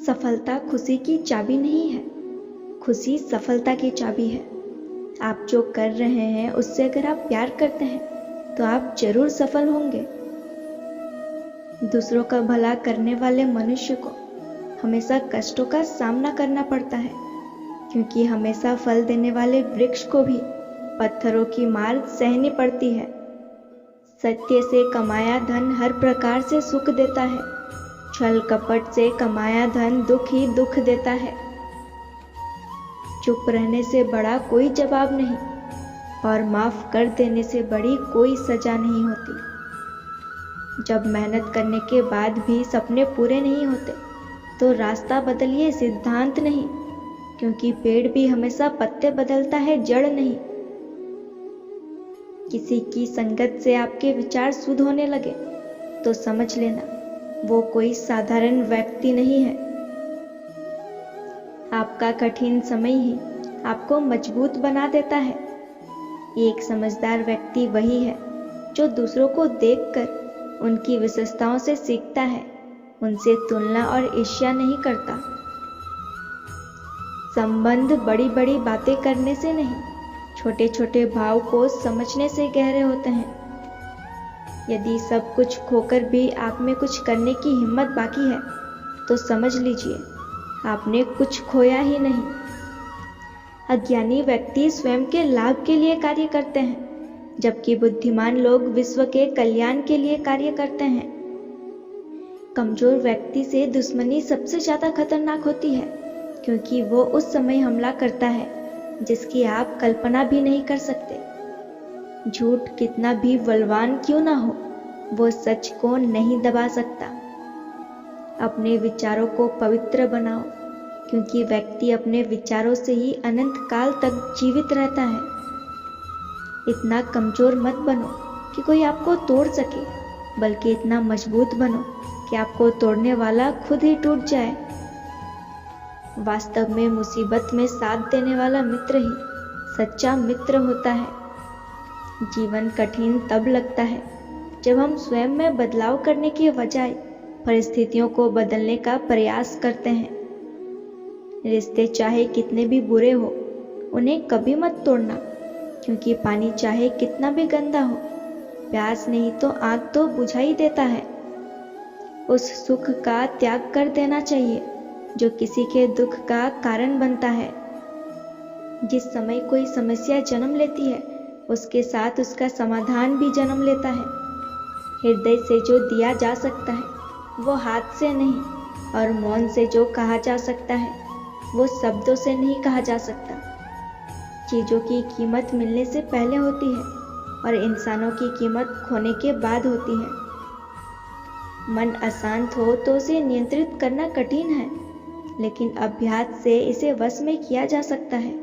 सफलता खुशी की चाबी नहीं है, खुशी सफलता की चाबी है। आप जो कर रहे हैं उससे अगर आप प्यार करते हैं तो आप जरूर सफल होंगे। दूसरों का भला करने वाले मनुष्य को हमेशा कष्टों का सामना करना पड़ता है, क्योंकि हमेशा फल देने वाले वृक्ष को भी पत्थरों की मार सहनी पड़ती है। सत्य से कमाया धन हर प्रकार से सुख देता है, छल कपट से कमाया धन दुख ही दुख देता है। चुप रहने से बड़ा कोई जवाब नहीं और माफ कर देने से बड़ी कोई सजा नहीं होती। जब मेहनत करने के बाद भी सपने पूरे नहीं होते तो रास्ता बदलिए, सिद्धांत नहीं, क्योंकि पेड़ भी हमेशा पत्ते बदलता है, जड़ नहीं। किसी की संगत से आपके विचार शुद्ध होने लगे तो समझ लेना वो कोई साधारण व्यक्ति नहीं है। आपका कठिन समय ही आपको मजबूत बना देता है। एक समझदार व्यक्ति वही है जो दूसरों को देखकर उनकी विशेषताओं से सीखता है, उनसे तुलना और ईर्ष्या नहीं करता। संबंध बड़ी बड़ी बातें करने से नहीं, छोटे छोटे भाव को समझने से गहरे होते हैं। यदि सब कुछ खोकर भी आप में कुछ करने की हिम्मत बाकी है तो समझ लीजिए आपने कुछ खोया ही नहीं। अज्ञानी व्यक्ति स्वयं के लाभ के लिए कार्य करते हैं, जबकि बुद्धिमान लोग विश्व के कल्याण के लिए कार्य करते हैं। कमजोर व्यक्ति से दुश्मनी सबसे ज्यादा खतरनाक होती है, क्योंकि वो उस समय हमला करता है जिसकी आप कल्पना भी नहीं कर सकते। झूठ कितना भी बलवान क्यों ना हो, वो सच को नहीं दबा सकता। अपने विचारों को पवित्र बनाओ, क्योंकि व्यक्ति अपने विचारों से ही अनंत काल तक जीवित रहता है। इतना कमजोर मत बनो कि कोई आपको तोड़ सके, बल्कि इतना मजबूत बनो कि आपको तोड़ने वाला खुद ही टूट जाए। वास्तव में मुसीबत में साथ देने वाला मित्र ही सच्चा मित्र होता है। जीवन कठिन तब लगता है जब हम स्वयं में बदलाव करने के बजाय परिस्थितियों को बदलने का प्रयास करते हैं। रिश्ते चाहे कितने भी बुरे हो, उन्हें कभी मत तोड़ना, क्योंकि पानी चाहे कितना भी गंदा हो, प्यास नहीं तो आग तो बुझा ही देता है। उस सुख का त्याग कर देना चाहिए जो किसी के दुख का कारण बनता है। जिस समय कोई समस्या जन्म लेती है, उसके साथ उसका समाधान भी जन्म लेता है। हृदय से जो दिया जा सकता है वो हाथ से नहीं, और मौन से जो कहा जा सकता है वो शब्दों से नहीं कहा जा सकता। चीजों की कीमत मिलने से पहले होती है और इंसानों की कीमत खोने के बाद होती है। मन अशांत हो तो उसे नियंत्रित करना कठिन है, लेकिन अभ्यास से इसे वश में किया जा सकता है।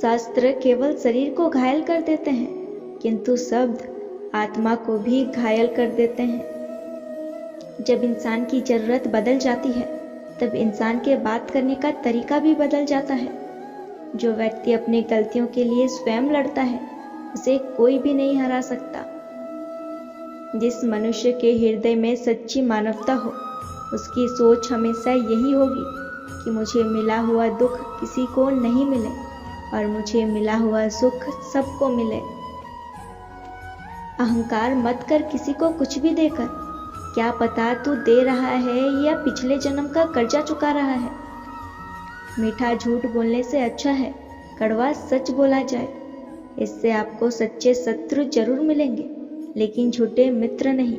शास्त्र केवल शरीर को घायल कर देते हैं, किंतु शब्द आत्मा को भी घायल कर देते हैं। जब इंसान की जरूरत बदल जाती है तब इंसान के बात करने का तरीका भी बदल जाता है। जो व्यक्ति अपनी गलतियों के लिए स्वयं लड़ता है उसे कोई भी नहीं हरा सकता। जिस मनुष्य के हृदय में सच्ची मानवता हो, उसकी सोच हमेशा यही होगी कि मुझे मिला हुआ दुख किसी को नहीं मिले और मुझे मिला हुआ सुख सबको मिले। अहंकार मत कर किसी को कुछ भी देकर, क्या पता तू दे रहा है या पिछले जन्म का कर्जा चुका रहा है। मीठा झूठ बोलने से अच्छा है कड़वा सच बोला जाए। इससे आपको सच्चे शत्रु जरूर मिलेंगे, लेकिन झूठे मित्र नहीं।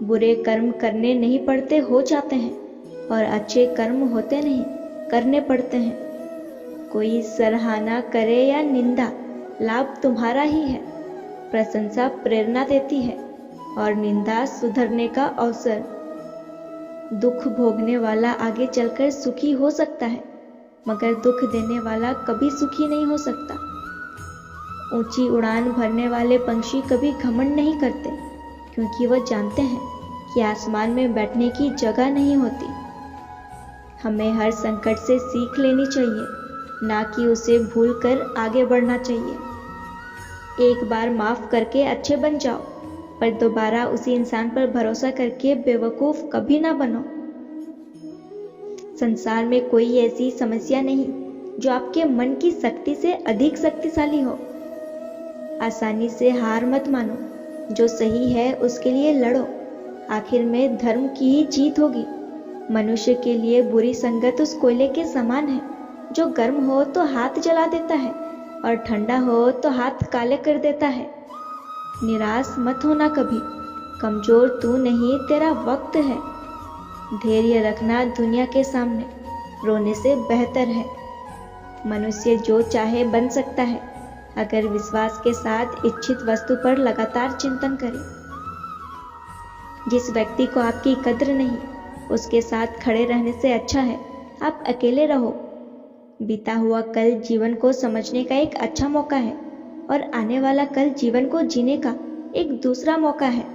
बुरे कर्म करने नहीं पड़ते, हो जाते हैं, और अच्छे कर्म होते नहीं, करने पड़ते हैं। कोई सराहना करे या निंदा, लाभ तुम्हारा ही है। प्रशंसा प्रेरणा देती है और निंदा सुधरने का अवसर। दुख भोगने वाला आगे चलकर सुखी हो सकता है, मगर दुख देने वाला कभी सुखी नहीं हो सकता। ऊंची उड़ान भरने वाले पंछी कभी घमंड नहीं करते, क्योंकि वह जानते हैं कि आसमान में बैठने की जगह नहीं होती। हमें हर संकट से सीख लेनी चाहिए, ना कि उसे भूलकर आगे बढ़ना चाहिए। एक बार माफ करके अच्छे बन जाओ, पर दोबारा उसी इंसान पर भरोसा करके बेवकूफ कभी ना बनो। संसार में कोई ऐसी समस्या नहीं जो आपके मन की शक्ति से अधिक शक्तिशाली हो। आसानी से हार मत मानो, जो सही है उसके लिए लड़ो, आखिर में धर्म की ही जीत होगी। मनुष्य के लिए बुरी संगत उस कोयले के समान है जो गर्म हो तो हाथ जला देता है और ठंडा हो तो हाथ काले कर देता है। निराश मत होना कभी, कमजोर तू नहीं तेरा वक्त है। धैर्य रखना दुनिया के सामने रोने से बेहतर है। मनुष्य जो चाहे बन सकता है अगर विश्वास के साथ इच्छित वस्तु पर लगातार चिंतन करे। जिस व्यक्ति को आपकी कद्र नहीं, उसके साथ खड़े रहने से अच्छा है आप अकेले रहो। बीता हुआ कल जीवन को समझने का एक अच्छा मौका है और आने वाला कल जीवन को जीने का एक दूसरा मौका है।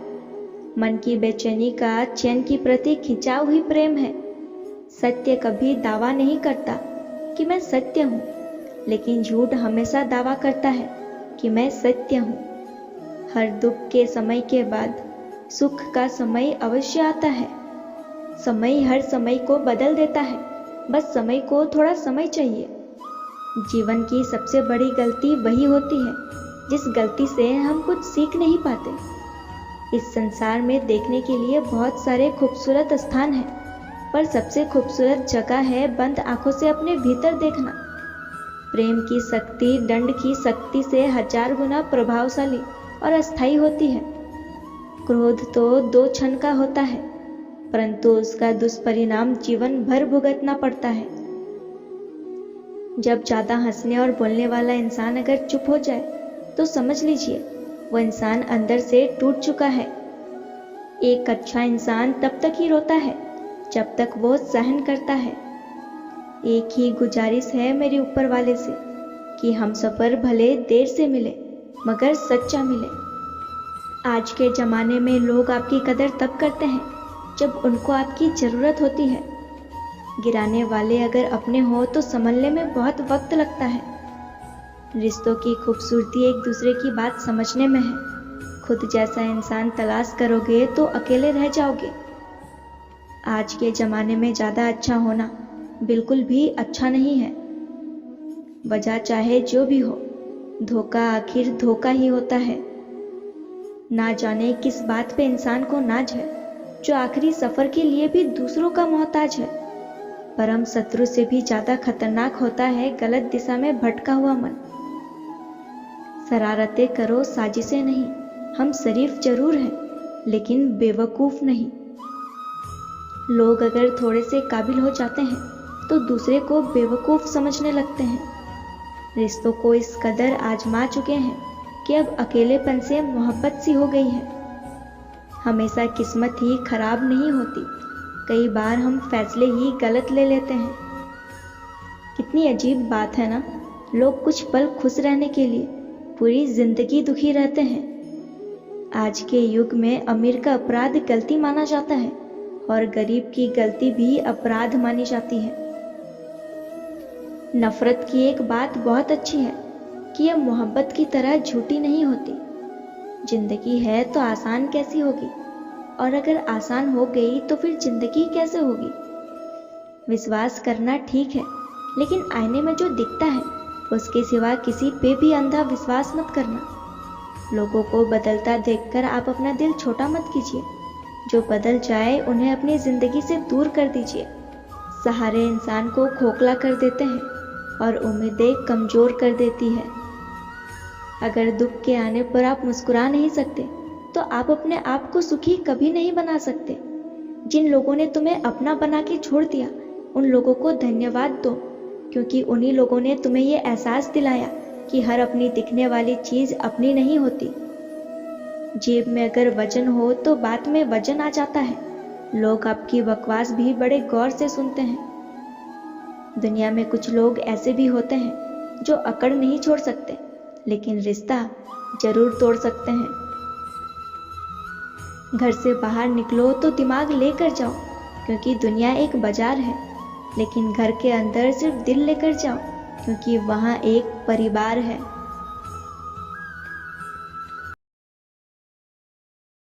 मन की बेचैनी का चैन की प्रति खिंचाव हुई प्रेम है। सत्य कभी दावा नहीं करता कि मैं सत्य हूँ, लेकिन झूठ हमेशा दावा करता है कि मैं सत्य हूँ। हर दुख के समय के बाद सुख का समय अवश्य आता है। समय हर समय को बदल देता है, बस समय को थोड़ा समय चाहिए। जीवन की सबसे बड़ी गलती वही होती है जिस गलती से हम कुछ सीख नहीं पाते। इस संसार में देखने के लिए बहुत सारे खूबसूरत स्थान हैं, पर सबसे खूबसूरत जगह है बंद आंखों से अपने भीतर देखना। प्रेम की शक्ति दंड की शक्ति से 1000 गुना प्रभावशाली और अस्थायी होती है। क्रोध तो 2 क्षण का होता है, परंतु उसका दुष्परिणाम जीवन भर भुगतना पड़ता है। जब ज्यादा हंसने और बोलने वाला इंसान अगर चुप हो जाए तो समझ लीजिए वो इंसान अंदर से टूट चुका है। एक अच्छा इंसान तब तक ही रोता है जब तक वो सहन करता है। एक ही गुजारिश है मेरे ऊपर वाले से कि हम सफर भले देर से मिले मगर सच्चा मिले। आज के जमाने में लोग आपकी कदर तब करते हैं जब उनको आपकी जरूरत होती है। गिराने वाले अगर अपने हो तो संभलने में बहुत वक्त लगता है। रिश्तों की खूबसूरती एक दूसरे की बात समझने में है। खुद जैसा इंसान तलाश करोगे तो अकेले रह जाओगे। आज के जमाने में ज्यादा अच्छा होना बिल्कुल भी अच्छा नहीं है। वजह चाहे जो भी हो, धोखा आखिर धोखा ही होता है। ना जाने किस बात पे इंसान को नाज है जो आखिरी सफर के लिए भी दूसरों का मोहताज है। परम शत्रु से भी ज्यादा खतरनाक होता है गलत दिशा में भटका हुआ मन। शरारतें करो, साजिशें नहीं। हम शरीफ जरूर हैं लेकिन बेवकूफ नहीं। लोग अगर थोड़े से काबिल हो जाते हैं तो दूसरे को बेवकूफ समझने लगते हैं। रिश्तों को इस कदर आजमा चुके हैं कि अब अकेलेपन से मोहब्बत सी हो गई है। हमेशा किस्मत ही खराब नहीं होती, कई बार हम फैसले ही गलत ले लेते हैं। कितनी अजीब बात है ना, लोग कुछ पल खुश रहने के लिए पूरी जिंदगी दुखी रहते हैं। आज के युग में अमीर का अपराध गलती माना जाता है और गरीब की गलती भी अपराध मानी जाती है। नफरत की एक बात बहुत अच्छी है कि यह मोहब्बत की तरह झूठी नहीं होती। जिंदगी है तो आसान कैसी होगी, और अगर आसान हो गई तो फिर जिंदगी कैसे होगी। विश्वास करना ठीक है, लेकिन आईने में जो दिखता है उसके सिवा किसी पे भी अंधा विश्वास मत करना। लोगों को बदलता देखकर आप अपना दिल छोटा मत कीजिए। जो बदल जाए उन्हें अपनी जिंदगी से दूर कर दीजिए। सहारे इंसान को खोखला कर देते हैं और उम्मीदें कमजोर कर देती है। अगर दुख के आने पर आप मुस्कुरा नहीं सकते तो आप अपने आप को सुखी कभी नहीं बना सकते। जिन लोगों ने तुम्हें अपना बना के छोड़ दिया उन लोगों को धन्यवाद दो, क्योंकि उन्हीं लोगों ने तुम्हें ये एहसास दिलाया कि हर अपनी दिखने वाली चीज अपनी नहीं होती। जेब में अगर वजन हो तो बात में वजन आ जाता है। लोग आपकी बकवास भी बड़े गौर से सुनते हैं। दुनिया में कुछ लोग ऐसे भी होते हैं जो अकड़ नहीं छोड़ सकते, लेकिन रिश्ता जरूर तोड़ सकते हैं। घर से बाहर निकलो तो दिमाग लेकर जाओ, क्योंकि दुनिया एक बाजार है, लेकिन घर के अंदर सिर्फ दिल लेकर जाओ, क्योंकि वहाँ एक परिवार है।